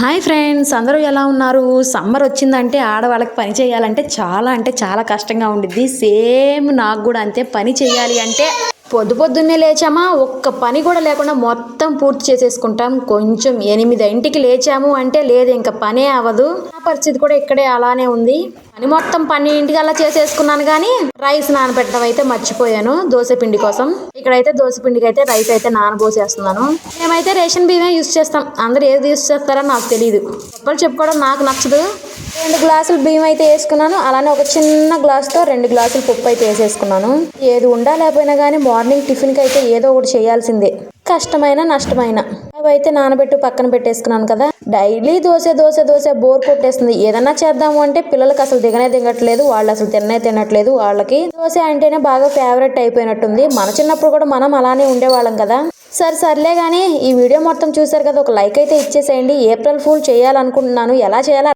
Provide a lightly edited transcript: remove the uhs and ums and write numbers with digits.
Hi friends, అందరూ ఎలా ఉన్నారు? సమ్మర్ వచ్చిందంటే ఆడవాళ్ళకి పని చేయాలంటే చాలా కష్టంగా ఉండిద్ది. సేమ్ నాకు కూడా అంతే. పని చేయాలి అంటే పొద్దున్నే లేచామా, ఒక్క పని కూడా లేకుండా మొత్తం పూర్తి చేసేసుకుంటాం. కొంచెం 8ంటికి లేచాము అంటే లేదు, ఇంకా పనే అవ్వదు. నా పరిస్థితి కూడా ఇక్కడే అలానే ఉంది. పని మొత్తం 12ంటికి అలా చేసేసుకున్నాను, కానీ రైస్ నానబెట్టడం అయితే మర్చిపోయాను దోశ పిండి కోసం. ఇక్కడైతే దోశ పిండికి అయితే రైస్ అయితే నానబోసేస్తున్నాను. మేమైతే రేషన్ బియ్యమే యూస్ చేస్తాం. అందరూ ఏది యూస్ చేస్తారో నాకు తెలియదు. గొప్పలు చెప్పుకోవడం నాకు నచ్చదు. 2 గ్లాసులు బియ్యం అయితే వేసుకున్నాను. అలానే ఒక చిన్న గ్లాస్తో 2 గ్లాసులు పప్పు అయితే వేసేసుకున్నాను. ఏది ఉండా లేకపోయినా కానీ మార్నింగ్ టిఫిన్కి అయితే ఏదో ఒకటి చేయాల్సిందే, కష్టమైన నష్టమైన. అవైతే నానబెట్టు పక్కన పెట్టేసుకున్నాను కదా. డైలీ దోశ బోర్ కొట్టేస్తుంది. ఏదన్నా చేద్దాము అంటే పిల్లలకి అసలు దిగట్లేదు. వాళ్ళు అసలు తినట్లేదు. వాళ్ళకి దోశ అంటేనే బాగా ఫేవరెట్ అయిపోయినట్టుంది. మన చిన్నప్పుడు కూడా మనం అలానే ఉండేవాళ్ళం కదా. సర్లే కానీ ఈ వీడియో మొత్తం చూసారు కదా, ఒక లైక్ అయితే ఇచ్చేసేయండి. ఏప్రిల్ ఫూల్ చేయాలనుకుంటున్నాను. ఎలా చేయాలో